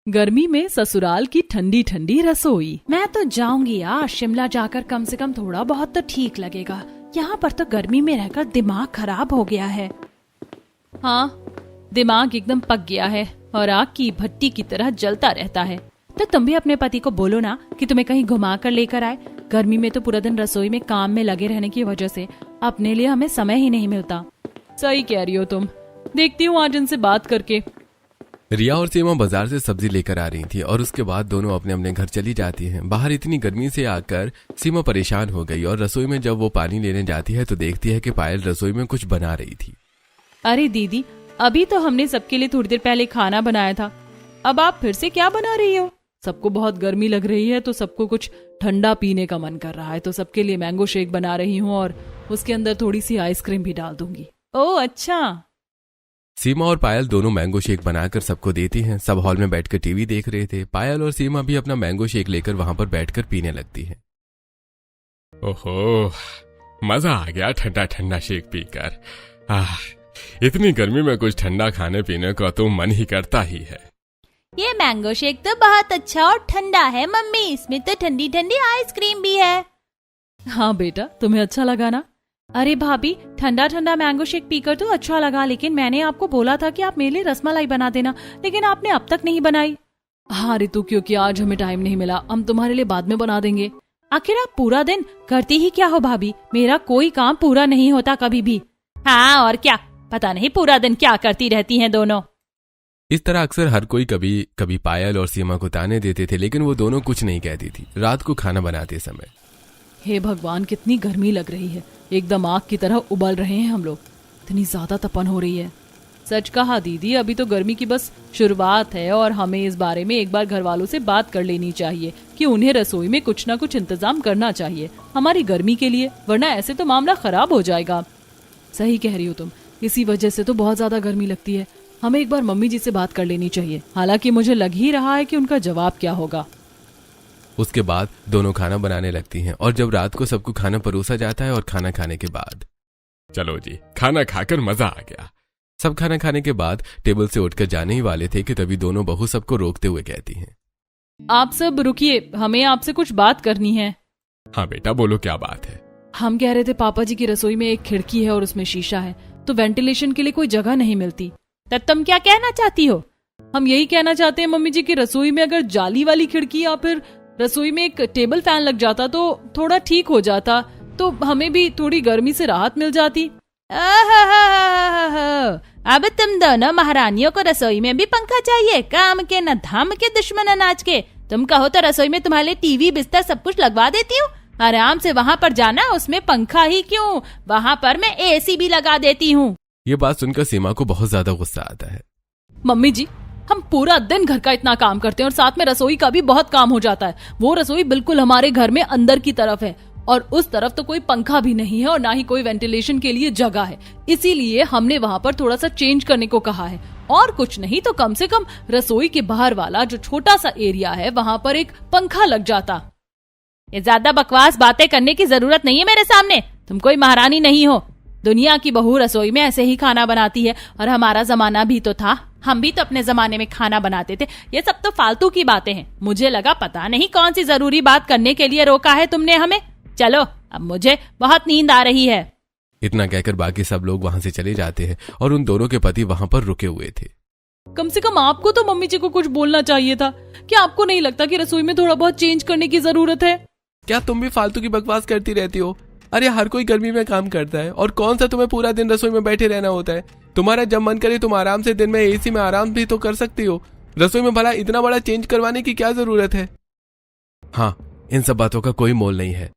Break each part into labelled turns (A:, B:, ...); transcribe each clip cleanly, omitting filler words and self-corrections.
A: गर्मी में ससुराल की ठंडी ठंडी रसोई। मैं तो जाऊंगी यार, शिमला जाकर कम से कम थोड़ा बहुत तो ठीक लगेगा। यहाँ पर तो गर्मी में रहकर दिमाग खराब हो गया है। हाँ, दिमाग एकदम पक गया है और आग की भट्टी की तरह जलता रहता है। तो तुम भी अपने पति को बोलो ना कि तुम्हें कहीं घुमा कर लेकर आए। गर्मी में तो पूरा दिन रसोई में काम में लगे रहने की वजह से अपने लिए हमें समय ही नहीं मिलता। सही कह रही हो तुम, देखती हूँ आज इनसे बात करके।
B: रिया और सीमा बाजार से सब्जी लेकर आ रही थी और उसके बाद दोनों अपने अपने घर चली जाती हैं। बाहर इतनी गर्मी से आकर सीमा परेशान हो गई और रसोई में जब वो पानी लेने जाती है तो देखती है कि पायल रसोई में कुछ बना रही थी।
A: अरे दीदी, अभी तो हमने सबके लिए थोड़ी देर पहले खाना बनाया था, अब आप फिर से क्या बना रही हो? सबको बहुत गर्मी लग रही है तो सबको कुछ ठंडा पीने का मन कर रहा है, तो सबके लिए मैंगो शेक बना रही हूँ और उसके अंदर थोड़ी सी आइसक्रीम भी डाल दूंगी। ओह अच्छा।
B: सीमा और पायल दोनों मैंगो शेक बनाकर सबको देती हैं। सब हॉल में बैठकर टीवी देख रहे थे। पायल और सीमा भी अपना मैंगो शेक लेकर वहां पर बैठकर पीने लगती हैं।
C: ओहो, मजा आ गया ठंडा ठंडा शेक पीकर। इतनी गर्मी में कुछ ठंडा खाने पीने का तो मन ही करता ही है।
D: ये मैंगो शेक तो बहुत अच्छा और ठंडा है मम्मी, इसमें तो ठंडी ठंडी आइसक्रीम भी है।
A: हाँ बेटा, तुम्हें अच्छा लगा ना? अरे भाभी, ठंडा ठंडा मैंगो शेक पीकर तो अच्छा लगा, लेकिन मैंने आपको बोला था कि आप मेरे लिए रसमलाई बना देना, लेकिन आपने अब तक नहीं बनाई। हाँ रितु, क्योंकि आज हमें टाइम नहीं मिला, हम तुम्हारे लिए बाद में बना देंगे। आखिर आप पूरा दिन करती ही क्या हो भाभी? मेरा कोई काम पूरा नहीं होता कभी भी।
D: हाँ और क्या, पता नहीं पूरा दिन क्या करती रहती हैं दोनों।
B: इस तरह अक्सर हर कोई कभी कभी पायल और सीमा को ताने देते थे, लेकिन वो दोनों कुछ नहीं कहती थी। रात को खाना बनाते समय,
A: हे भगवान, कितनी गर्मी लग रही है, एकदम आग की तरह उबल रहे हैं हम लोग, इतनी ज्यादा तपन हो रही है। सच कहा दीदी, अभी तो गर्मी की बस शुरुआत है और हमें इस बारे में एक बार घर वालों से बात कर लेनी चाहिए कि उन्हें रसोई में कुछ ना कुछ इंतजाम करना चाहिए हमारी गर्मी के लिए, वरना ऐसे तो मामला खराब हो जाएगा। सही कह रही हो तुम, इसी वजह से तो बहुत ज्यादा गर्मी लगती है। हमें एक बार मम्मी जी से बात कर लेनी चाहिए, हालांकि मुझे लग ही रहा है कि उनका जवाब क्या होगा।
B: उसके बाद दोनों खाना बनाने लगती हैं और जब रात को सबको खाना परोसा जाता है और खाना खाने के बाद,
C: चलो जी, खाना खाकर मजा आ गया।
B: सब खाना खाने के बाद टेबल से उठकर जाने ही वाले थे कि तभी दोनों बहू सबको रोकते हुए कहती हैं,
A: आप सब रुकिए, हमें आपसे कुछ बात करनी है।
C: हाँ बेटा, बोलो क्या बात है?
A: हम कह रहे थे पापा जी की रसोई में एक खिड़की है और उसमें शीशा है, तो वेंटिलेशन के लिए कोई जगह नहीं मिलती।
D: तब तुम क्या कहना चाहती हो?
A: हम यही कहना चाहते हैं मम्मी जी की रसोई में अगर जाली वाली खिड़की या फिर रसोई में एक टेबल फैन लग जाता तो थोड़ा ठीक हो जाता, तो हमें भी थोड़ी गर्मी से राहत मिल जाती।
D: अब तुम दोनों महारानियों को रसोई में भी पंखा चाहिए? काम के न धाम के, दुश्मन अनाज के। तुम कहो तो रसोई में तुम्हारे टीवी बिस्तर सब कुछ लगवा देती हूँ, आराम से वहाँ पर जाना, उसमें पंखा ही क्यों, वहाँ पर मैं एसी भी लगा देती हूँ।
B: ये बात सुनकर सीमा को बहुत ज्यादा गुस्सा आता है।
A: मम्मी जी, हम पूरा दिन घर का इतना काम करते हैं और साथ में रसोई का भी बहुत काम हो जाता है। वो रसोई बिल्कुल हमारे घर में अंदर की तरफ है और उस तरफ तो कोई पंखा भी नहीं है और ना ही कोई वेंटिलेशन के लिए जगह है, इसीलिए हमने वहाँ पर थोड़ा सा चेंज करने को कहा है। और कुछ नहीं तो कम से कम रसोई के बाहर वाला जो छोटा सा एरिया है वहाँ पर एक पंखा लग जाता।
D: ये ज्यादा बकवास बातें करने की जरूरत नहीं है मेरे सामने, तुम कोई महारानी नहीं हो। दुनिया की बहू रसोई में ऐसे ही खाना बनाती है और हमारा जमाना भी तो था, हम भी तो अपने जमाने में खाना बनाते थे। ये सब तो फालतू की बातें हैं। मुझे लगा पता नहीं कौन सी जरूरी बात करने के लिए रोका है तुमने हमें। चलो, अब मुझे बहुत नींद आ रही है।
B: इतना कहकर बाकी सब लोग वहाँ से चले जाते हैं और उन दोनों के पति वहाँ पर रुके हुए थे।
A: कम से कम आपको तो मम्मी जी को कुछ बोलना चाहिए था। क्या आपको नहीं लगता कि रसोई में थोड़ा बहुत चेंज करने की जरूरत है?
B: क्या तुम भी फालतू की बकवास करती रहती हो? अरे हर कोई गर्मी में काम करता है और कौन सा तुम्हें पूरा दिन रसोई में बैठे रहना होता है? तुम्हारा जब मन करे तुम आराम से दिन में एसी में आराम भी तो कर सकती हो। रसोई में भला इतना बड़ा चेंज करवाने की क्या जरूरत है? हाँ, इन सब बातों का कोई मोल नहीं है।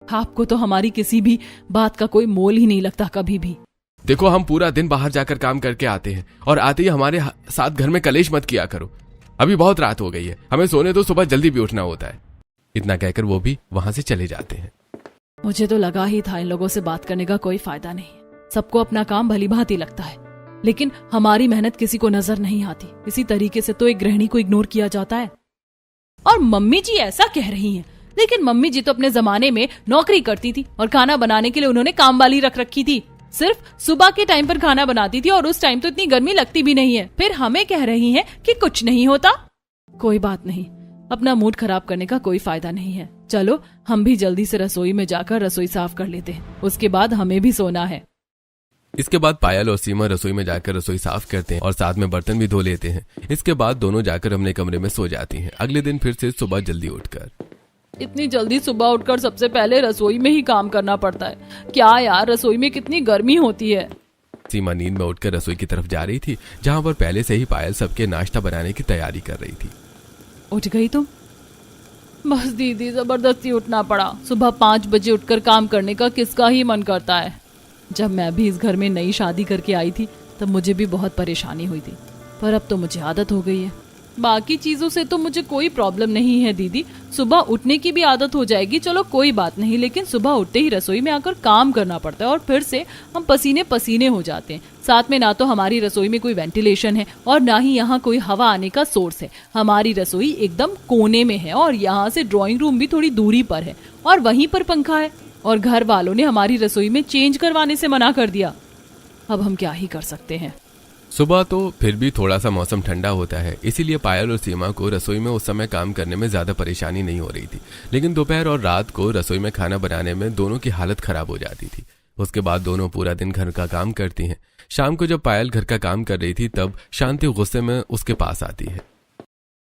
A: आपको तो हमारी किसी भी बात का कोई मोल ही नहीं लगता कभी भी।
B: देखो, हम पूरा दिन बाहर जाकर काम करके आते हैं और आते ही हमारे साथ घर में कलेश मत किया करो। अभी बहुत रात हो गई है, हमें सोने तो सुबह जल्दी भी उठना होता है। इतना कहकर वो भी वहां से चले जाते हैं।
A: मुझे तो लगा ही था इन लोगों से बात करने का कोई फायदा नहीं। सबको अपना काम भली भांति लगता है, लेकिन हमारी मेहनत किसी को नजर नहीं आती। इसी तरीके से तो एक गृहिणी को इग्नोर किया जाता है। और मम्मी जी ऐसा कह रही हैं, लेकिन मम्मी जी तो अपने जमाने में नौकरी करती थी और खाना बनाने के लिए उन्होंने काम वाली रख रखी थी। सिर्फ सुबह के टाइम पर खाना बनाती थी और उस टाइम तो इतनी गर्मी लगती भी नहीं है। फिर हमें कह रही हैं कि कुछ नहीं होता। कोई बात नहीं, अपना मूड खराब करने का कोई फायदा नहीं है। चलो हम भी जल्दी से रसोई में जाकर रसोई साफ कर लेते हैं, उसके बाद हमें भी सोना है।
B: इसके बाद पायल और सीमा रसोई में जाकर रसोई साफ करते हैं और साथ में बर्तन भी धो लेते हैं। इसके बाद दोनों जाकर अपने कमरे में सो जाती हैं। अगले दिन फिर से सुबह जल्दी उठकर
A: इतनी जल्दी सुबह उठकर सबसे पहले रसोई में ही काम करना पड़ता है। क्या यार, रसोई में कितनी गर्मी होती है।
B: सीमा नींद में उठकर रसोई की तरफ जा रही थी, जहां पर पहले से ही पायल सबके नाश्ता बनाने की तैयारी कर रही थी।
A: उठ गई तुम? बस दीदी, जबरदस्ती उठना पड़ा। सुबह 5 बजे उठकर काम करने का किसका ही मन करता है। जब मैं भी इस घर में नई शादी करके आई थी तब मुझे भी बहुत परेशानी हुई थी, पर अब तो मुझे आदत हो गई है। बाकी चीजों से तो मुझे कोई प्रॉब्लम नहीं है दीदी, सुबह उठने की भी आदत हो जाएगी, चलो कोई बात नहीं। लेकिन सुबह उठते ही रसोई में आकर काम करना पड़ता है और फिर से हम पसीने पसीने हो जाते हैं। साथ में ना तो हमारी रसोई में कोई वेंटिलेशन है और ना ही यहाँ कोई हवा आने का सोर्स है। हमारी रसोई एकदम कोने में है और यहाँ से ड्राइंग रूम भी थोड़ी दूरी पर है और वहीं पर पंखा है, और घर वालों ने हमारी रसोई में चेंज करवाने से मना कर दिया। अब हम क्या ही कर सकते हैं।
B: सुबह तो फिर भी थोड़ा सा मौसम ठंडा होता है, इसीलिए पायल और सीमा को रसोई में उस समय काम करने में ज्यादा परेशानी नहीं हो रही थी। लेकिन दोपहर और रात को रसोई में खाना बनाने में दोनों की हालत खराब हो जाती थी। उसके बाद दोनों पूरा दिन घर का काम करती हैं। शाम को जब पायल घर का काम कर रही थी तब शांति गुस्से में उसके पास आती है।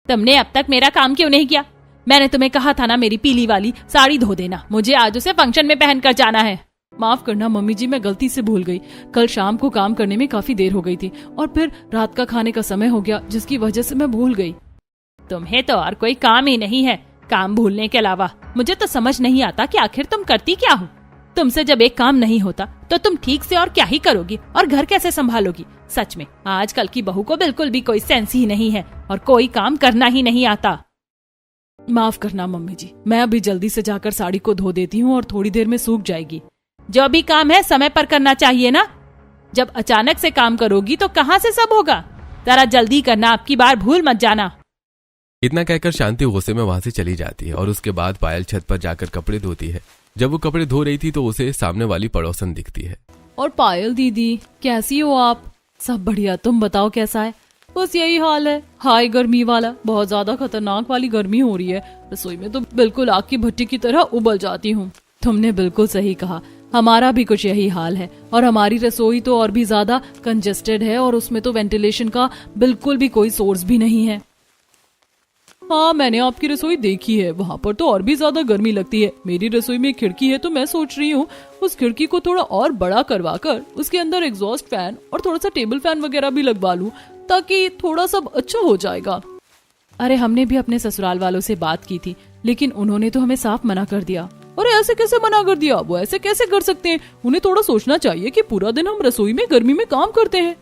D: तुमने अब तक मेरा काम क्यों नहीं किया? मैंने तुम्हें कहा था ना मेरी पीली वाली साड़ी धो देना, मुझे आज उसे फंक्शन में पहन कर जाना है।
A: माफ करना मम्मी जी, मैं गलती से भूल गई। कल शाम को काम करने में काफी देर हो गई थी और फिर रात का खाने का समय हो गया, जिसकी वजह से मैं भूल गई।
D: तुम्हें तो और कोई काम ही नहीं है काम भूलने के अलावा। मुझे तो समझ नहीं आता कि आखिर तुम करती क्या हो। तुमसे जब एक काम नहीं होता तो तुम ठीक से और क्या ही करोगी और घर कैसे संभालोगी। सच में आजकल की बहू को बिल्कुल भी कोई सेंस ही नहीं है और कोई काम करना ही नहीं आता।
A: माफ करना मम्मी जी, मैं अभी जल्दी से जाकर साड़ी को धो देती हूँ और थोड़ी देर में सूख जाएगी।
D: जो भी काम है समय पर करना चाहिए ना। जब अचानक से काम करोगी तो कहाँ से सब होगा। जरा जल्दी करना, आपकी बार भूल मत जाना।
B: इतना कहकर शांति गुस्से में वहां से चली जाती है और उसके बाद पायल छत पर जाकर कपड़े धोती है। जब वो कपड़े धो रही थी तो उसे सामने वाली पड़ोसन दिखती है।
A: और पायल दीदी, कैसी हो आप? सब बढ़िया, तुम बताओ कैसा है? बस यही हाल है, हाय गर्मी वाला। बहुत ज्यादा खतरनाक वाली गर्मी हो रही है। रसोई में तो बिल्कुल आग की भट्टी की तरह उबल जाती हूँ। तुमने बिल्कुल सही कहा, हमारा भी कुछ यही हाल है। और हमारी रसोई तो और भी ज्यादा कंजेस्टेड है और उसमें तो वेंटिलेशन का बिल्कुल भी कोई सोर्स भी नहीं है। हाँ, मैंने आपकी रसोई देखी है, वहाँ पर तो और भी ज्यादा गर्मी लगती है। मेरी रसोई में खिड़की है तो मैं सोच रही हूँ उस खिड़की को थोड़ा और बड़ा करवा कर उसके अंदर एग्जॉस्ट फैन और थोड़ा सा टेबल फैन वगैरह भी लगवा लूं, ताकि थोड़ा सब अच्छा हो जाएगा। अरे हमने भी अपने ससुराल वालों से बात की थी, लेकिन उन्होंने तो हमें साफ मना कर दिया। अरे ऐसे कैसे मना कर दिया? वो ऐसे कैसे कर सकते हैं? उन्हें थोड़ा सोचना चाहिए कि पूरा दिन हम रसोई में गर्मी में काम करते हैं।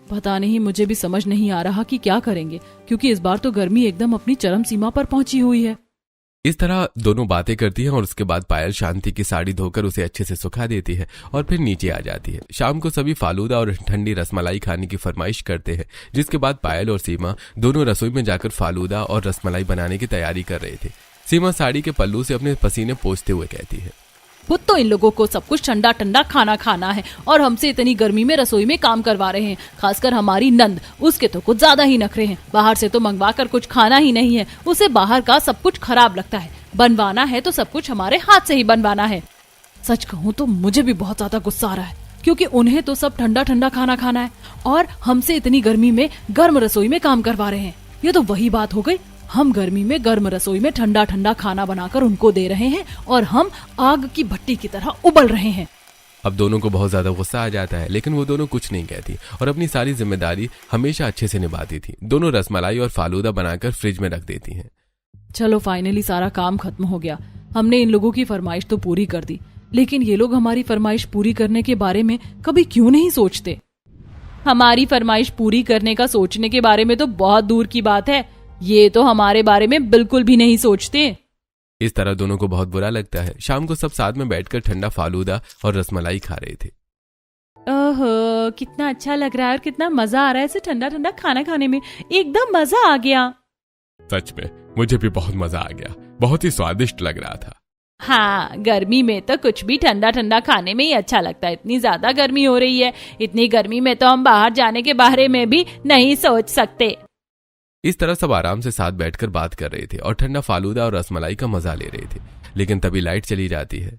A: पता नहीं, मुझे भी समझ नहीं आ रहा कि क्या करेंगे, क्योंकि इस बार तो गर्मी एकदम अपनी चरम सीमा पर पहुंची हुई है।
B: इस तरह दोनों बातें करती हैं और उसके बाद पायल शांति की साड़ी धोकर उसे अच्छे से सुखा देती है और फिर नीचे आ जाती है। शाम को सभी फालूदा और ठंडी रसमलाई खाने की फरमाइश करते हैं, जिसके बाद पायल और सीमा दोनों रसोई में जाकर फालूदा और रसमलाई बनाने की तैयारी कर रहे थे। सीमा साड़ी के पल्लू से अपने पसीने पोंछते हुए कहती है,
A: खुद तो इन लोगों को सब कुछ ठंडा ठंडा खाना खाना है और हमसे इतनी गर्मी में रसोई में काम करवा रहे हैं। खासकर हमारी नंद, उसके तो कुछ ज्यादा ही नखरे हैं। बाहर से तो मंगवा कर कुछ खाना ही नहीं है, उसे बाहर का सब कुछ खराब लगता है। बनवाना है तो सब कुछ हमारे हाथ से ही बनवाना है। सच कहूँ तो मुझे भी बहुत ज्यादा गुस्सा आ रहा है, क्योंकि उन्हें तो सब ठंडा ठंडा खाना खाना है और हमसे इतनी गर्मी में गर्म रसोई में काम करवा रहे हैं। ये तो वही बात हो गई, हम गर्मी में गर्म रसोई में ठंडा ठंडा खाना बनाकर उनको दे रहे हैं और हम आग की भट्टी की तरह उबल रहे हैं।
B: अब दोनों को बहुत ज्यादा गुस्सा आ जाता है, लेकिन वो दोनों कुछ नहीं कहती और अपनी सारी जिम्मेदारी हमेशा अच्छे से निभाती थी। दोनों रसमलाई और फालूदा बनाकर फ्रिज में रख देती हैं।
A: चलो फाइनली सारा काम खत्म हो गया। हमने इन लोगों की फरमाइश तो पूरी कर दी, लेकिन ये लोग हमारी फरमाइश पूरी करने के बारे में कभी क्यों नहीं सोचते?
D: हमारी फरमाइश पूरी करने का सोचने के बारे में तो बहुत दूर की बात है, ये तो हमारे बारे में बिल्कुल भी नहीं सोचते।
B: इस तरह दोनों को बहुत बुरा लगता है। शाम को सब साथ में बैठकर ठंडा फालूदा और रसमलाई खा रहे थे।
D: ओहो, कितना अच्छा लग रहा है और कितना मजा आ रहा है ऐसे ठंडा ठंडा खाना खाने में। एकदम मजा आ गया।
C: सच में मुझे भी बहुत मजा आ गया, बहुत ही स्वादिष्ट लग रहा था।
D: हाँ, गर्मी में तो कुछ भी ठंडा ठंडा खाने में ही अच्छा लगता है। इतनी ज्यादा गर्मी हो रही है, इतनी गर्मी में तो हम बाहर जाने के बारे में भी नहीं सोच सकते।
B: इस तरह सब आराम से साथ बैठकर बात कर रहे थे और ठंडा फालूदा और रसमलाई का मजा ले रहे थे। लेकिन तभी लाइट चली जाती है।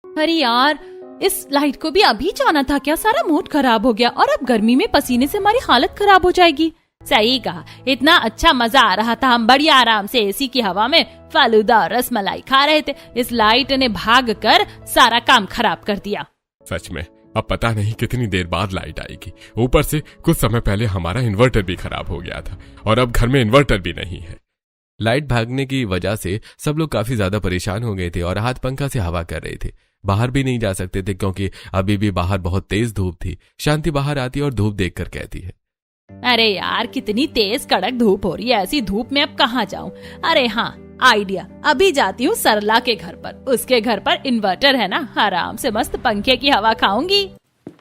D: अरे यार, इस लाइट को भी अभी जाना था क्या? सारा मूड खराब हो गया और अब गर्मी में पसीने से हमारी हालत खराब हो जाएगी। सही कहा, इतना अच्छा मजा आ रहा था, हम बढ़िया आराम से एसी की हवा में फालूदा और रसमलाई खा रहे थे। इस लाइट ने भाग कर सारा काम खराब कर दिया।
C: सच में अब पता नहीं कितनी देर बाद लाइट आएगी। ऊपर से कुछ समय पहले हमारा इन्वर्टर भी खराब हो गया था और अब घर में इन्वर्टर भी नहीं है।
B: लाइट भागने की वजह से सब लोग काफी ज्यादा परेशान हो गए थे और हाथ पंखा से हवा कर रहे थे। बाहर भी नहीं जा सकते थे क्योंकि अभी भी बाहर बहुत तेज धूप थी। शांति बाहर आती और धूप देखकर कहती है,
D: अरे यार, कितनी तेज कड़क धूप हो रही है, ऐसी धूप में अब कहाँ जाऊं? अरे हाँ, आइडिया, अभी जाती हूँ सरला के घर पर। उसके घर पर इन्वर्टर है ना, आराम से मस्त पंखे की हवा खाऊंगी।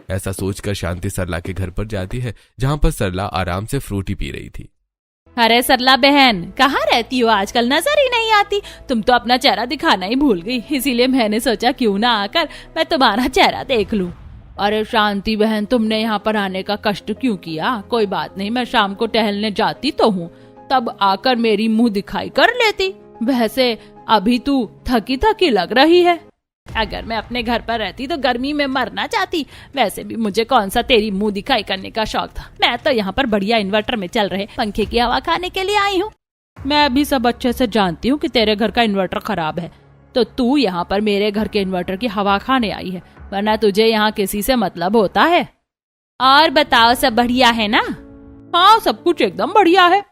B: ऐसा सोचकर शांति सरला के घर पर जाती है, जहाँ पर सरला आराम से फ्रूटी पी रही थी।
D: अरे सरला बहन, कहाँ रहती हो आजकल? नजर ही नहीं आती। तुम तो अपना चेहरा दिखाना ही भूल गई, इसीलिए मैंने सोचा क्यों ना आकर मैं तुम्हारा चेहरा देख लूं। अरे शांति बहन, तुमने यहाँ पर आने का कष्ट क्यों किया? कोई बात नहीं, मैं शाम को टहलने जाती तो हूँ, तब आकर मेरी मुंह दिखाई कर लेती। वैसे अभी तू थकी थकी लग रही है। अगर मैं अपने घर पर रहती तो गर्मी में मरना चाहती। वैसे भी मुझे कौन सा तेरी मुंह दिखाई करने का शौक था। मैं तो यहाँ पर बढ़िया इन्वर्टर में चल रहे पंखे की हवा खाने के लिए आई हूँ। मैं भी सब अच्छे से जानती हूँ कि तेरे घर का इन्वर्टर खराब है, तो तू यहाँ पर मेरे घर के इन्वर्टर की हवा खाने आई है, वरना तुझे यहाँ किसी से मतलब होता है? और बताओ, सब बढ़िया है ना? हाँ, सब कुछ एकदम बढ़िया है।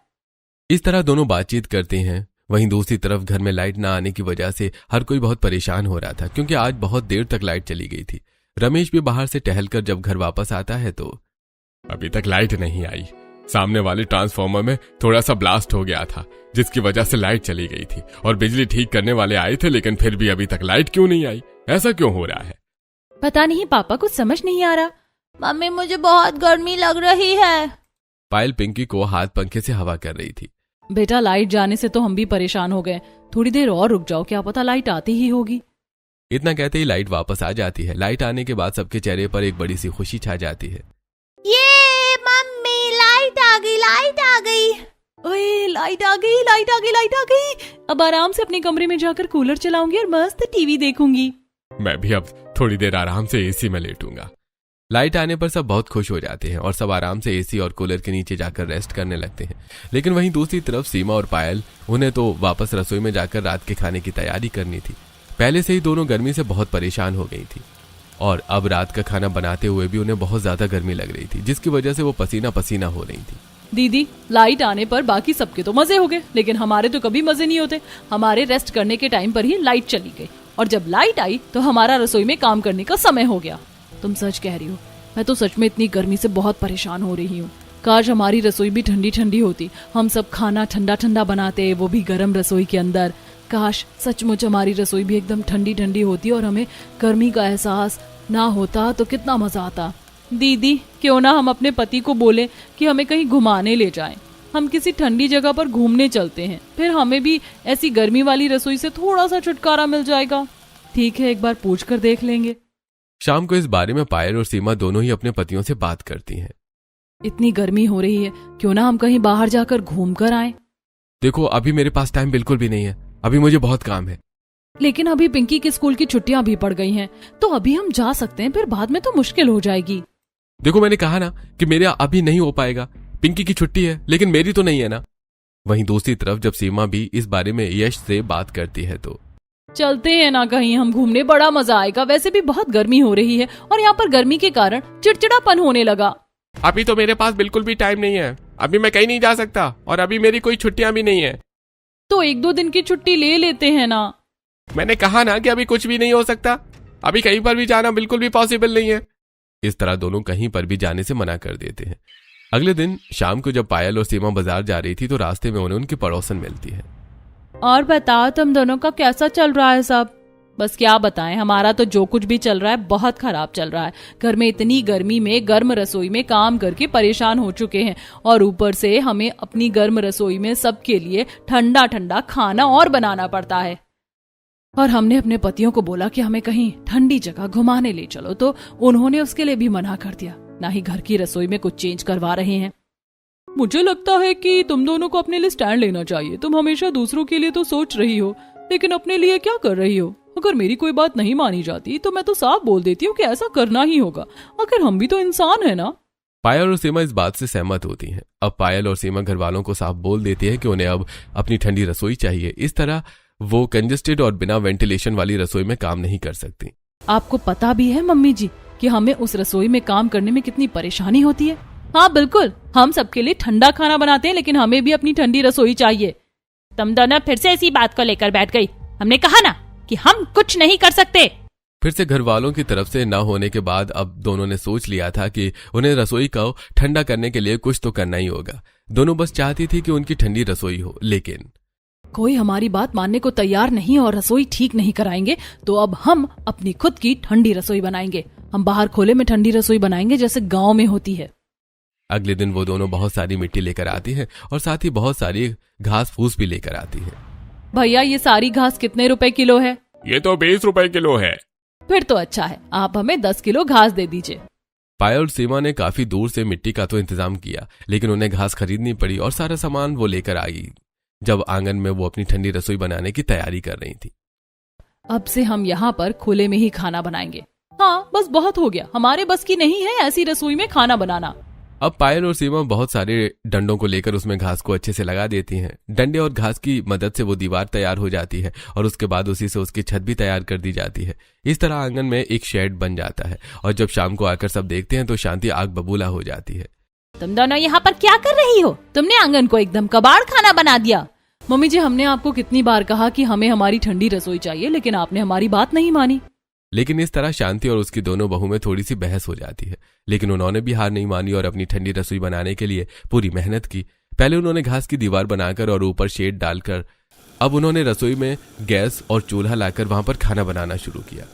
B: इस तरह दोनों बातचीत करते हैं। वहीं दूसरी तरफ घर में लाइट ना आने की वजह से हर कोई बहुत परेशान हो रहा था, क्योंकि आज बहुत देर तक लाइट चली गई थी। रमेश भी बाहर से टहलकर जब घर वापस आता है तो
C: अभी तक लाइट नहीं आई। सामने वाले ट्रांसफार्मर में थोड़ा सा ब्लास्ट हो गया था, जिसकी वजह से लाइट चली गई थी और बिजली ठीक करने वाले आए थे, लेकिन फिर भी अभी तक लाइट क्यों नहीं आई? ऐसा क्यों हो रहा है?
D: पता नहीं पापा, कुछ समझ नहीं आ रहा। मम्मी, मुझे बहुत गर्मी लग रही है।
B: पायल पिंकी को हाथ पंखे से हवा कर रही थी।
A: बेटा, लाइट जाने से तो हम भी परेशान हो गए, थोड़ी देर और रुक जाओ, क्या पता लाइट आती ही होगी।
B: इतना कहते ही लाइट वापस आ जाती है। लाइट आने के बाद सबके चेहरे पर एक बड़ी सी खुशी छा जाती है।
D: ये मम्मी, लाइट आ गई, लाइट आ गई।
A: ओए, लाइट आ गई, लाइट आ गई, लाइट आ गई। अब आराम से अपने कमरे में जाकर कूलर चलाऊंगी और मस्त टीवी देखूंगी।
C: मैं भी अब थोड़ी देर आराम से एसी में लेटूंगा।
B: लाइट आने पर सब बहुत खुश हो जाते हैं और सब आराम से एसी और कूलर के नीचे जाकर रेस्ट करने लगते हैं। लेकिन वहीं दूसरी तरफ सीमा और पायल, उन्हें तो वापस रसोई में जाकर रात के खाने की तैयारी करनी थी। पहले से ही दोनों गर्मी से बहुत परेशान हो गई थी और अब रात का खाना बनाते हुए भी उन्हें बहुत ज्यादा गर्मी लग रही थी, जिसकी वजह से वो पसीना पसीना हो रही थी।
A: दीदी, लाइट आने पर बाकी सबके तो मजे हो गए, लेकिन हमारे तो कभी मजे नहीं होते। हमारे रेस्ट करने के टाइम पर ही लाइट चली गई और जब लाइट आई तो हमारा रसोई में काम करने का समय हो गया। तुम सच कह रही हो, मैं तो सच में इतनी गर्मी से बहुत परेशान हो रही हूँ। काश हमारी रसोई भी ठंडी ठंडी होती, हम सब खाना ठंडा ठंडा बनाते, वो भी गर्म रसोई के अंदर। काश सचमुच हमारी रसोई भी एकदम ठंडी ठंडी होती और हमें गर्मी का एहसास ना होता, तो कितना मजा आता। दीदी, क्यों ना हम अपने पति को बोले कि हमें कहीं घुमाने ले जाएं। हम किसी ठंडी जगह पर घूमने चलते हैं, फिर हमें भी ऐसी गर्मी वाली रसोई से थोड़ा सा छुटकारा मिल जाएगा। ठीक है, एक बार पूछ कर देख लेंगे।
B: शाम को इस बारे में पायल और सीमा दोनों ही अपने पतियों से बात करती हैं।
A: इतनी गर्मी हो रही है, क्यों ना हम कहीं बाहर जाकर घूम कर आए।
B: देखो, अभी मेरे पास टाइम बिल्कुल भी नहीं है, अभी मुझे बहुत काम है।
A: लेकिन अभी पिंकी के स्कूल की छुट्टियां भी पड़ गई हैं, तो अभी हम जा सकते हैं, फिर बाद में तो मुश्किल हो जाएगी।
B: देखो, मैंने कहा ना कि मेरा अभी नहीं हो पाएगा। पिंकी की छुट्टी है, लेकिन मेरी तो नहीं है ना। वहीं दूसरी तरफ जब सीमा भी इस बारे में यश से बात करती है तो
A: चलते हैं ना कहीं हम घूमने, बड़ा मजा आएगा। वैसे भी बहुत गर्मी हो रही है और यहाँ पर गर्मी के कारण चिड़चिड़ापन होने लगा।
B: अभी तो मेरे पास बिल्कुल भी टाइम नहीं है, अभी मैं कहीं नहीं जा सकता और अभी मेरी कोई छुट्टियां भी नहीं है।
A: तो 1-2 दिन की छुट्टी ले लेते हैं ना।
B: मैंने कहा ना कि अभी कुछ भी नहीं हो सकता, अभी कहीं पर भी जाना बिल्कुल भी पॉसिबल नहीं है। इस तरह दोनों कहीं पर भी जाने से मना कर देते हैं। अगले दिन शाम को जब पायल और सीमा बाजार जा रही थी तो रास्ते में उन्हें उनकी पड़ोसन मिलती है।
A: और बताओ, तुम दोनों का कैसा चल रहा है सब? बस क्या बताएं, हमारा तो जो कुछ भी चल रहा है बहुत खराब चल रहा है। घर में इतनी गर्मी में गर्म रसोई में काम करके परेशान हो चुके हैं और ऊपर से हमें अपनी गर्म रसोई में सबके लिए ठंडा ठंडा खाना और बनाना पड़ता है। और हमने अपने पतियों को बोला कि हमें कहीं ठंडी जगह घुमाने ले चलो, तो उन्होंने उसके लिए भी मना कर दिया। ना ही घर की रसोई में कुछ चेंज करवा रहे हैं। मुझे लगता है कि तुम दोनों को अपने लिए स्टैंड लेना चाहिए। तुम हमेशा दूसरों के लिए तो सोच रही हो, लेकिन अपने लिए क्या कर रही हो? अगर मेरी कोई बात नहीं मानी जाती तो मैं तो साफ बोल देती हूँ कि ऐसा करना ही होगा। आखिर हम भी तो इंसान है ना।
B: पायल और सीमा इस बात से सहमत होती हैं। अब पायल और सीमा घर वालों को साफ बोल देती है कि उन्हें अब अपनी ठंडी रसोई चाहिए। इस तरह वो कंजेस्टेड और बिना वेंटिलेशन वाली रसोई में काम नहीं कर सकती।
A: आपको पता भी है मम्मी जी कि हमें उस रसोई में काम करने में कितनी परेशानी होती है।
D: हाँ बिल्कुल, हम सबके लिए ठंडा खाना बनाते हैं, लेकिन हमें भी अपनी ठंडी रसोई चाहिए। तुम दोनों फिर से इसी बात को लेकर बैठ गई। हमने कहा ना कि हम कुछ नहीं कर सकते।
B: फिर से घर वालों की तरफ से न होने के बाद अब दोनों ने सोच लिया था कि उन्हें रसोई को ठंडा करने के लिए कुछ तो करना ही होगा। दोनों बस चाहती थी कि उनकी ठंडी रसोई हो, लेकिन
A: कोई हमारी बात मानने को तैयार नहीं और रसोई ठीक नहीं कराएंगे, तो अब हम अपनी खुद की ठंडी रसोई बनाएंगे। हम बाहर खोले में ठंडी रसोई बनाएंगे जैसे गांव में होती है।
B: अगले दिन वो दोनों बहुत सारी मिट्टी लेकर आती हैं और साथ ही बहुत सारी घास फूस भी लेकर आती हैं।
A: भैया ये सारी घास कितने रुपए किलो है?
C: ये तो 20 रुपए किलो है।
A: फिर तो अच्छा है, आप हमें 10 किलो घास दे दीजिए।
B: पायल और सीमा ने काफी दूर से मिट्टी का तो इंतजाम किया, लेकिन उन्हें घास खरीदनी पड़ी और सारा सामान वो लेकर आई जब आंगन में वो अपनी ठंडी रसोई बनाने की तैयारी कर रही थी।
A: अब से हम यहाँ पर खुले में ही खाना बनाएंगे। हाँ बस बहुत हो गया, हमारे बस की नहीं है ऐसी रसोई में खाना बनाना।
B: अब पायल और सीमा बहुत सारे डंडों को लेकर उसमें घास को अच्छे से लगा देती हैं। डंडे और घास की मदद से वो दीवार तैयार हो जाती है और उसके बाद उसी से उसकी छत भी तैयार कर दी जाती है। इस तरह आंगन में एक शेड बन जाता है और जब शाम को आकर सब देखते हैं तो शांति आग बबूला हो जाती है।
D: तुम दोनों यहाँ पर क्या कर रही हो? तुमने आंगन को एकदम कबाड़ खाना बना दिया।
A: मम्मी जी हमने आपको कितनी बार कहा कि हमें हमारी ठंडी रसोई चाहिए, लेकिन आपने हमारी बात नहीं मानी।
B: लेकिन इस तरह शांति और उसकी दोनों बहू में थोड़ी सी बहस हो जाती है, लेकिन उन्होंने भी हार नहीं मानी और अपनी ठंडी रसोई बनाने के लिए पूरी मेहनत की। पहले उन्होंने घास की दीवार बनाकर और ऊपर शेड डालकर अब उन्होंने रसोई में गैस और चूल्हा लाकर वहां पर खाना बनाना शुरू किया।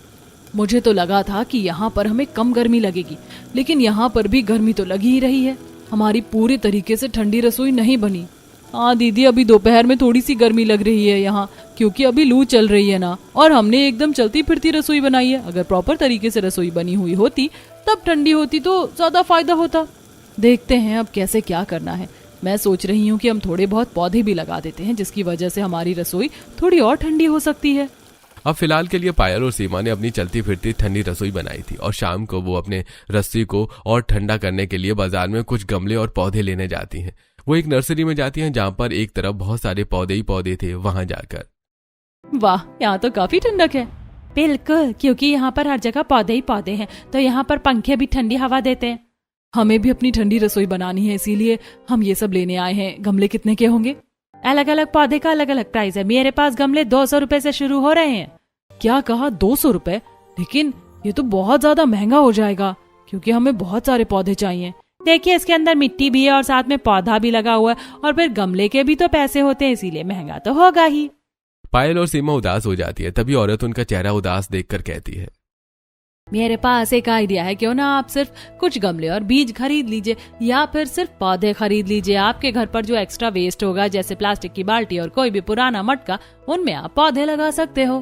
A: मुझे तो लगा था कि यहाँ पर हमें कम गर्मी लगेगी, लेकिन यहाँ पर भी गर्मी तो लगी ही रही है। हमारी पूरे तरीके से ठंडी रसोई नहीं बनी। हाँ दीदी, अभी दोपहर में थोड़ी सी गर्मी लग रही है यहाँ, क्योंकि अभी लू चल रही है ना, और हमने एकदम चलती फिरती रसोई बनाई है। अगर प्रॉपर तरीके से रसोई बनी हुई होती तब ठंडी होती तो ज्यादा फायदा होता। देखते हैं अब कैसे क्या करना है। मैं सोच रही हूँ कि हम थोड़े बहुत पौधे भी लगा देते हैं, जिसकी वजह से हमारी रसोई थोड़ी और ठंडी हो सकती है।
B: अब फिलहाल के लिए पायल और सीमा ने अपनी चलती फिरती ठंडी रसोई बनाई थी और शाम को वो अपने रस्सी को और ठंडा करने के लिए बाजार में कुछ गमले और पौधे लेने जाती हैं। वो एक नर्सरी में जाती हैं जहाँ पर एक तरफ बहुत सारे पौधे ही पौधे थे। वहां जाकर
A: वाह, यहाँ तो काफी ठंडक है।
D: बिल्कुल, क्योंकि यहाँ पर हर जगह पौधे ही पौधे हैं, तो यहाँ पर पंखे भी ठंडी हवा देते हैं।
A: हमें भी अपनी ठंडी रसोई बनानी है, इसीलिए हम ये सब लेने आए हैं। गमले कितने के होंगे?
D: अलग अलग पौधे का अलग अलग प्राइस है। मेरे पास गमले 200 रुपए से शुरू हो रहे हैं।
A: क्या कहा, 200 रुपए? लेकिन ये तो बहुत ज्यादा महंगा हो जाएगा, क्योंकि हमें बहुत सारे पौधे चाहिए।
D: देखिए, इसके अंदर मिट्टी भी है और साथ में पौधा भी लगा हुआ है, और फिर गमले के भी तो पैसे होते हैं, इसीलिए महंगा तो होगा ही।
B: पायल और सीमा उदास हो जाती है। तभी औरत उनका चेहरा उदास देखकर कहती है,
A: मेरे पास एक आइडिया है, क्यों ना आप सिर्फ कुछ गमले और बीज खरीद लीजिए, या फिर सिर्फ पौधे खरीद लीजिए। आपके घर पर जो एक्स्ट्रा वेस्ट होगा, जैसे प्लास्टिक की बाल्टी और कोई भी पुराना मटका, उनमें आप पौधे लगा सकते हो।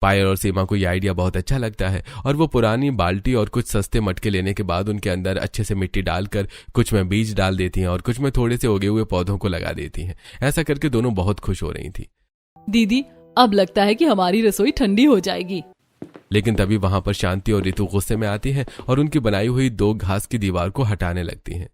B: पायल और सीमा को यह आइडिया बहुत अच्छा लगता है और वो पुरानी बाल्टी और कुछ सस्ते मटके लेने के बाद उनके अंदर अच्छे से मिट्टी डालकर कुछ में बीज डाल देती हैं और कुछ में थोड़े से उगे हुए पौधों को लगा देती हैं। ऐसा करके दोनों बहुत खुश हो रही थी।
A: दीदी, अब लगता है कि हमारी रसोई ठंडी हो जाएगी।
B: लेकिन तभी वहां पर शांति और ऋतु गुस्से में आती हैं और उनकी बनाई हुई 2 घास की दीवार को हटाने लगती हैं।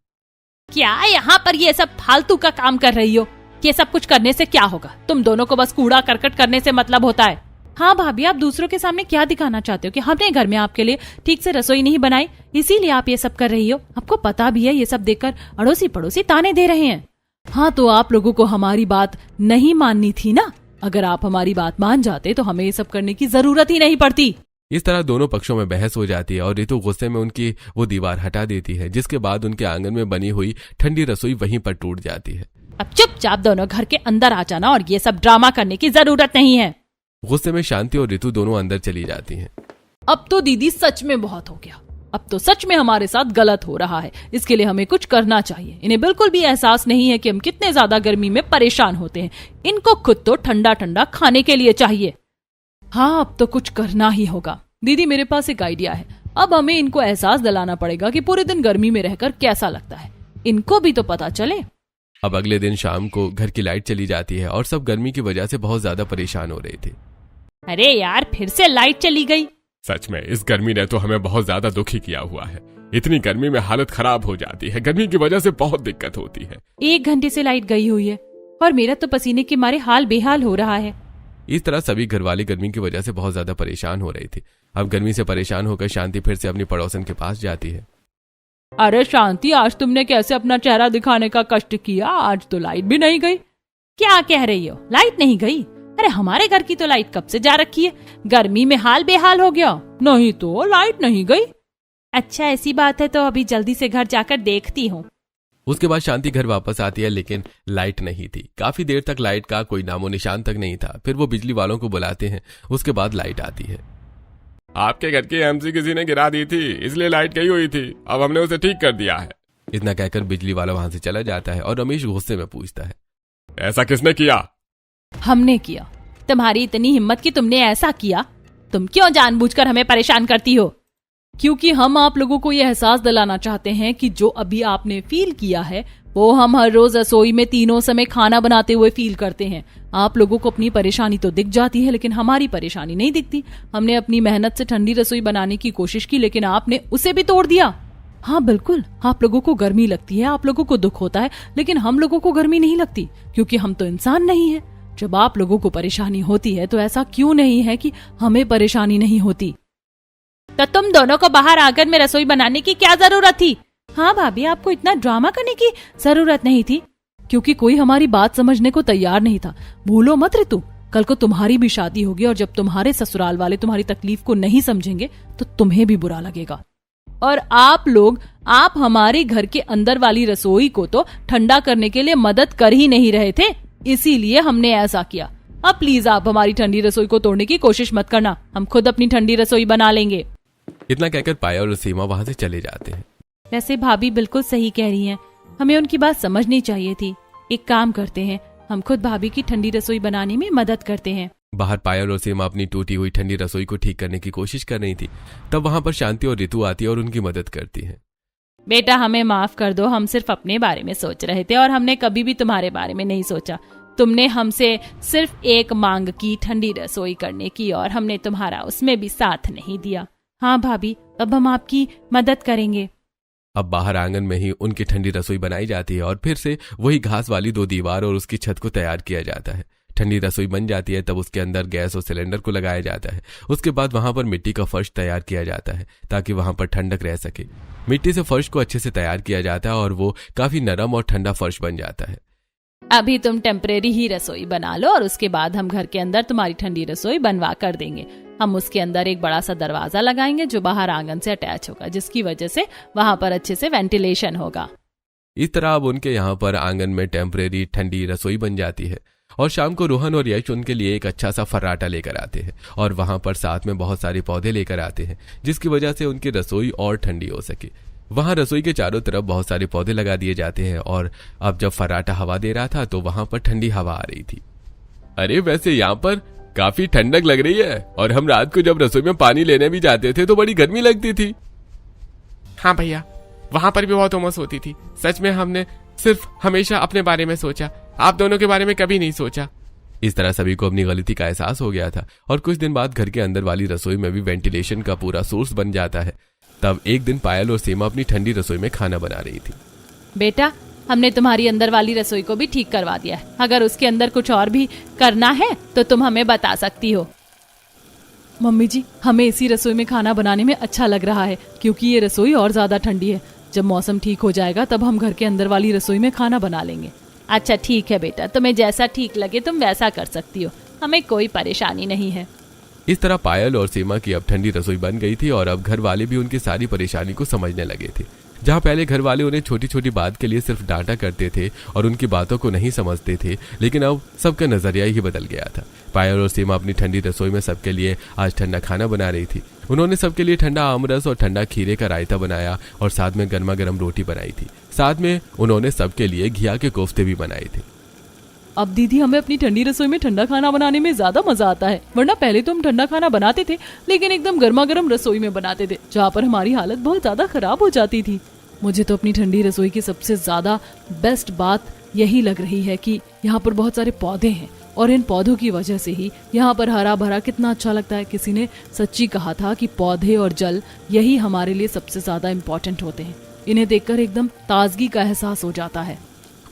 D: क्या यहाँ पर ये सब फालतू का काम कर रही हो? ये सब कुछ करने से क्या होगा? तुम दोनों को बस कूड़ा करकट करने से मतलब होता है। हाँ भाभी, आप दूसरों के सामने क्या दिखाना चाहते हो कि हमने घर में आपके लिए ठीक से रसोई नहीं बनाई, इसीलिए आप ये सब कर रही हो? आपको पता भी है ये सब देखकर अड़ोसी पड़ोसी ताने दे रहे हैं।
A: हाँ, तो आप लोगों को हमारी बात नहीं माननी थी ना। अगर आप हमारी बात मान जाते तो हमें ये सब करने की जरूरत ही नहीं पड़ती।
B: इस तरह दोनों पक्षों में बहस हो जाती है और ऋतु गुस्से में उनकी वो दीवार हटा देती है, जिसके बाद उनके आंगन में बनी हुई ठंडी रसोई वहीं पर टूट जाती है।
D: अब चुपचाप दोनों घर के अंदर आ जाना और ये सब ड्रामा करने की जरूरत नहीं है।
B: गुस्से में शांति और ऋतु दोनों अंदर चली जाती हैं।
A: अब तो दीदी सच में बहुत हो गया। अब तो सच में हमारे साथ गलत हो रहा है। इसके लिए हमें कुछ करना चाहिए। इन्हें बिल्कुल भी एहसास नहीं है कि हम कितने ज्यादा गर्मी में परेशान होते हैं। इनको खुद तो ठंडा ठंडा खाने के लिए चाहिए। हाँ, अब तो कुछ करना ही होगा। दीदी, मेरे पास एक आइडिया है। अब हमें इनको एहसास दिलाना पड़ेगा कि पूरे दिन गर्मी में रहकर कैसा लगता है।
D: इनको भी तो पता चले।
B: अब अगले दिन शाम को घर की लाइट चली जाती है और सब गर्मी की वजह से बहुत ज्यादा परेशान हो रहे थे।
D: अरे यार, फिर से लाइट चली गई।
C: सच में इस गर्मी ने तो हमें बहुत ज्यादा दुखी किया हुआ है। इतनी गर्मी में हालत खराब हो जाती है। गर्मी की वजह से बहुत दिक्कत होती है।
D: 1 घंटे से लाइट गई हुई है और मेरा तो पसीने के मारे हाल बेहाल हो रहा है।
B: इस तरह सभी घरवाले गर्मी की वजह से बहुत ज्यादा परेशान हो रहे थे। अब गर्मी से परेशान होकर शांति फिर से अपनी पड़ोसन के पास जाती है।
D: अरे शांति, आज तुमने कैसे अपना चेहरा दिखाने का कष्ट किया? आज तो लाइट भी नहीं गई। क्या कह रही हो? लाइट नहीं गई? अरे हमारे घर की तो लाइट कब से जा रखी है। गर्मी में हाल बेहाल हो गया। नहीं तो लाइट नहीं गई। अच्छा ऐसी बात है तो अभी जल्दी से घर जाकर देखती हूँ।
B: उसके बाद शांति घर वापस आती है, लेकिन लाइट नहीं थी। काफी देर तक लाइट का कोई नामो निशान तक नहीं था। फिर वो बिजली वालों को बुलाते हैं। उसके बाद लाइट आती है।
C: आपके घर की एमसी किसी ने गिरा दी थी, इसलिए लाइट गई हुई थी। अब हमने उसे ठीक कर दिया है।
B: इतना कहकर बिजली वाला वहां से चला जाता है और रमेश गुस्से में पूछता है,
C: ऐसा किसने किया?
D: हमने किया। तुम्हारी इतनी हिम्मत कि तुमने ऐसा किया? तुम क्यों जानबूझकर हमें परेशान करती हो?
A: क्योंकि हम आप लोगों को ये एहसास दिलाना चाहते हैं कि जो अभी आपने फील किया है वो हम हर रोज रसोई में तीनों समय खाना बनाते हुए फील करते हैं। आप लोगों को अपनी परेशानी तो दिख जाती है, लेकिन हमारी परेशानी नहीं दिखती। हमने अपनी मेहनत से ठंडी रसोई बनाने की कोशिश की, लेकिन आपने उसे भी तोड़ दिया। हाँ बिल्कुल, आप लोगों को गर्मी लगती है, आप लोगों को दुख होता है, लेकिन हम लोगों को गर्मी नहीं लगती, क्योंकि हम तो इंसान नहीं है। जब आप लोगों को परेशानी होती है तो ऐसा क्यों नहीं है कि हमें परेशानी नहीं होती?
D: तो तुम दोनों को बाहर आंगन में रसोई बनाने की क्या जरूरत थी?
A: हाँ भाभी, आपको इतना ड्रामा करने की जरूरत नहीं थी, क्योंकि कोई हमारी बात समझने को तैयार नहीं था। भूलो मत ऋतु, कल को तुम्हारी भी शादी होगी और जब तुम्हारे ससुराल वाले तुम्हारी तकलीफ को नहीं समझेंगे तो तुम्हें भी बुरा लगेगा। और आप हमारे घर के अंदर वाली रसोई को तो ठंडा करने के लिए मदद कर ही नहीं रहे थे, इसीलिए हमने ऐसा किया। अब प्लीज आप हमारी ठंडी रसोई को तोड़ने की कोशिश मत करना, हम खुद अपनी ठंडी रसोई बना लेंगे।
B: इतना कहकर पायल और सीमा वहां से चले जाते हैं।
A: वैसे भाभी बिल्कुल सही कह रही हैं, हमें उनकी बात समझनी चाहिए थी। एक काम करते हैं, हम खुद भाभी की ठंडी रसोई बनाने में मदद करते हैं।
B: बाहर पायल और सीमा अपनी टूटी हुई ठंडी रसोई को ठीक करने की कोशिश कर रही थी। तब वहां पर शांति और ऋतु आती है और उनकी मदद करती है।
D: बेटा हमें माफ कर दो, हम सिर्फ अपने बारे में सोच रहे थे और हमने कभी भी तुम्हारे बारे में नहीं सोचा। तुमने हमसे सिर्फ एक मांग की ठंडी रसोई करने की और हमने तुम्हारा उसमें भी साथ नहीं दिया।
A: हाँ भाभी, अब हम आपकी मदद करेंगे।
B: अब बाहर आंगन में ही उनकी ठंडी रसोई बनाई जाती है और फिर से वही घास वाली 2 दीवार और उसकी छत को तैयार किया जाता है। ठंडी रसोई बन जाती है, तब उसके अंदर गैस और सिलेंडर को लगाया जाता है। उसके बाद वहां पर मिट्टी का फर्श तैयार किया जाता है ताकि वहां पर ठंडक रह सके। मिट्टी से फर्श को अच्छे से तैयार किया जाता है और वो काफी नरम और ठंडा फर्श बन जाता है।
D: अभी तुम टेम्परेरी ही रसोई बना लो और उसके बाद हम घर के अंदर तुम्हारी ठंडी रसोई बनवा कर देंगे। हम उसके अंदर एक बड़ा सा दरवाजा लगाएंगे जो बाहर आंगन से अटैच होगा, जिसकी वजह से वहां पर अच्छे से वेंटिलेशन होगा।
B: इस तरह अब उनके यहाँ पर आंगन में टेम्परेरी ठंडी रसोई बन जाती है। और शाम को रोहन और यश उनके लिए एक अच्छा सा फर्राटा लेकर आते हैं और वहां पर साथ में बहुत सारे पौधे लेकर आते हैं, जिसकी वजह से उनकी रसोई और ठंडी हो सके। वहां रसोई के चारों तरफ बहुत सारे पौधे लगा दिए जाते हैं और अब जब फर्राटा हवा दे रहा था तो वहां पर ठंडी हवा आ रही थी। अरे वैसे यहाँ पर काफी ठंडक लग रही है और हम रात को जब रसोई में पानी लेने भी जाते थे तो बड़ी गर्मी लगती थी।
E: हाँ भैया, वहां पर भी बहुत उमस होती थी। सच में हमने सिर्फ हमेशा अपने बारे में सोचा, आप दोनों के बारे में कभी नहीं सोचा।
B: इस तरह सभी को अपनी गलती का एहसास हो गया था और कुछ दिन बाद घर के अंदर वाली रसोई में भी वेंटिलेशन का पूरा सोर्स बन जाता है। तब एक दिन पायल और सीमा अपनी ठंडी रसोई में खाना बना रही थी।
D: बेटा हमने तुम्हारी अंदर वाली रसोई को भी ठीक करवा दिया है, अगर उसके अंदर कुछ और भी करना है तो तुम हमें बता सकती हो।
A: मम्मी जी, हमें इसी रसोई में खाना बनाने में अच्छा लग रहा है, क्योंकि ये रसोई और ज्यादा ठंडी है। जब मौसम ठीक हो जाएगा तब हम घर के अंदर वाली रसोई में खाना बना लेंगे।
D: अच्छा ठीक है बेटा, तुम्हें जैसा ठीक लगे तुम वैसा कर सकती हो, हमें कोई परेशानी नहीं है।
B: इस तरह पायल और सीमा की अब ठंडी रसोई बन गई थी और अब घर वाले भी उनकी सारी परेशानी को समझने लगे थे। जहां पहले घर वाले उन्हें छोटी छोटी बात के लिए सिर्फ डांटा करते थे और उनकी बातों को नहीं समझते थे, लेकिन अब सबका नजरिया ही बदल गया था। पायल और सीमा अपनी ठंडी रसोई में सबके लिए आज ठंडा खाना बना रही थी। उन्होंने सबके लिए ठंडा आमरस और ठंडा खीरे का रायता बनाया और साथ में गर्मा गर्म रोटी बनाई थी। साथ में उन्होंने सबके लिए घिया के कोफ्ते भी बनाए थे।
A: अब दीदी, हमें अपनी ठंडी रसोई में ठंडा खाना बनाने में ज्यादा मजा आता है, वरना पहले तो हम ठंडा खाना बनाते थे लेकिन एकदम गर्मा गर्म रसोई में बनाते थे, जहाँ पर हमारी हालत बहुत ज्यादा खराब हो जाती थी। मुझे तो अपनी ठंडी रसोई की सबसे ज्यादा बेस्ट बात यही लग रही है कि यहाँ पर बहुत सारे पौधे हैं और इन पौधों की वजह से ही यहाँ पर हरा भरा कितना अच्छा लगता है। किसी ने सच्ची कहा था कि पौधे और जल यही हमारे लिए सबसे ज्यादा इम्पोर्टेंट होते हैं। इन्हें देखकर एकदम ताजगी का एहसास हो जाता है।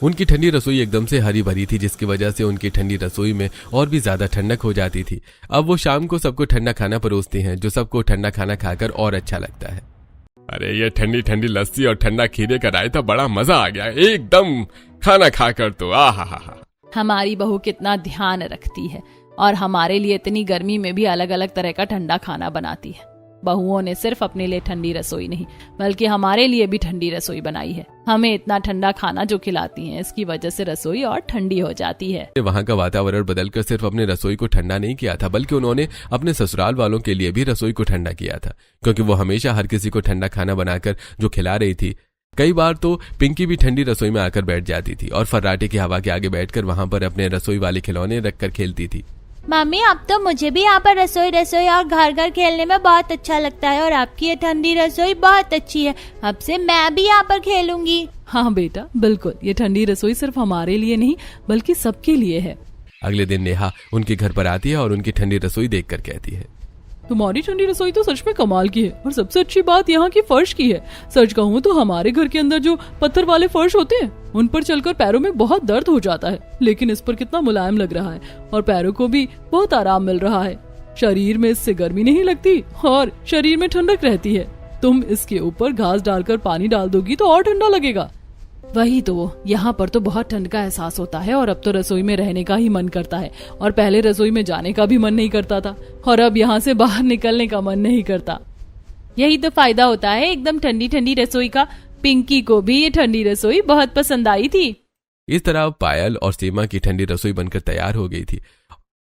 B: उनकी ठंडी रसोई एकदम से हरी भरी थी, जिसकी वजह से उनकी ठंडी रसोई में और भी ज्यादा ठंडक हो जाती थी। अब वो शाम को सबको ठंडा खाना परोसती हैं, जो सबको ठंडा खाना खाकर और अच्छा लगता है।
C: अरे ये ठंडी ठंडी लस्सी और ठंडा खीरे का रायता, बड़ा मजा आ गया एकदम खाना खाकर तो। आहा।
D: हमारी बहू कितना ध्यान रखती है और हमारे लिए इतनी गर्मी में भी अलग अलग तरह का ठंडा खाना बनाती है। बहुओं ने सिर्फ अपने लिए ठंडी रसोई नहीं बल्कि हमारे लिए भी ठंडी रसोई बनाई है। हमें इतना ठंडा खाना जो खिलाती हैं, इसकी वजह से रसोई और ठंडी हो जाती है।
B: वहाँ का वातावरण बदलकर सिर्फ अपने रसोई को ठंडा नहीं किया था, बल्कि उन्होंने अपने ससुराल वालों के लिए भी रसोई को ठंडा किया था, क्योंकि वो हमेशा हर किसी को ठंडा खाना बनाकर जो खिला रही थी। कई बार तो पिंकी भी ठंडी रसोई में आकर बैठ जाती थी और फर्राटे की हवा के आगे बैठकर वहां पर अपने रसोई वाले खिलौने रखकर खेलती थी।
F: मम्मी, अब तो मुझे भी यहाँ पर रसोई और घर घर खेलने में बहुत अच्छा लगता है और आपकी ये ठंडी रसोई बहुत अच्छी है। अब से मैं भी यहाँ पर खेलूंगी।
A: हाँ बेटा, बिल्कुल। ये ठंडी रसोई सिर्फ हमारे लिए नहीं बल्कि सबके लिए है।
B: अगले दिन नेहा उनके घर पर आती है और उनकी ठंडी रसोई देखकर कहती है,
A: तुम्हारी ठंडी रसोई तो सच में कमाल की है और सबसे अच्छी बात यहाँ की फर्श की है। सच कहूँ तो हमारे घर के अंदर जो पत्थर वाले फर्श होते हैं उन पर चलकर पैरों में बहुत दर्द हो जाता है, लेकिन इस पर कितना मुलायम लग रहा है और पैरों को भी बहुत आराम मिल रहा है। शरीर में इससे गर्मी नहीं लगती और शरीर में ठंडक रहती है। तुम इसके ऊपर घास डालकर पानी डाल दोगी तो और ठंडा लगेगा। वही तो, यहाँ पर तो बहुत ठंड का एहसास होता है और अब तो रसोई में रहने का ही मन करता है और पहले रसोई में जाने का भी मन नहीं करता था और अब यहाँ से बाहर निकलने का मन नहीं करता।
D: यही तो फायदा होता है एकदम ठंडी ठंडी रसोई का। पिंकी को भी ये ठंडी रसोई बहुत पसंद आई थी।
B: इस तरह पायल और सीमा की ठंडी रसोई बनकर तैयार हो गई थी।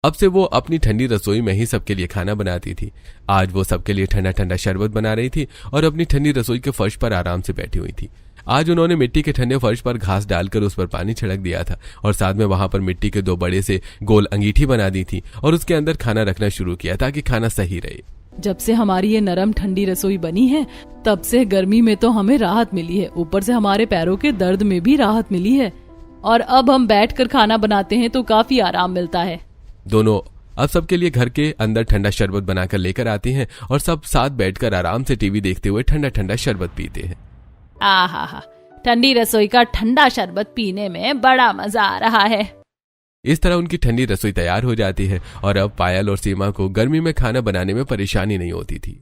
B: अब से वो अपनी ठंडी रसोई में ही सबके लिए खाना बनाती थी। आज वो सबके लिए ठंडा ठंडा शरबत बना रही थी और अपनी ठंडी रसोई के फर्श पर आराम से बैठी हुई थी। आज उन्होंने मिट्टी के ठंडे फर्श पर घास डालकर उस पर पानी छिड़क दिया था और साथ में वहां पर मिट्टी के 2 बड़े से गोल अंगीठी बना दी थी और उसके अंदर खाना रखना शुरू किया ताकि खाना सही रहे।
A: जब से हमारी ये नरम ठंडी रसोई बनी है तब से गर्मी में तो हमें राहत मिली है, ऊपर से हमारे पैरों के दर्द में भी राहत मिली है और अब हम बैठकर खाना बनाते हैं तो काफी आराम मिलता है।
B: दोनों अब सबके लिए घर के अंदर ठंडा शरबत बनाकर लेकर आती हैं और सब साथ बैठकर आराम से टीवी देखते हुए ठंडा ठंडा शरबत पीते हैं।
D: आहा, ठंडी रसोई का ठंडा शरबत पीने में बड़ा मजा आ रहा है।
B: इस तरह उनकी ठंडी रसोई तैयार हो जाती है और अब पायल और सीमा को गर्मी में खाना बनाने में परेशानी नहीं होती थी।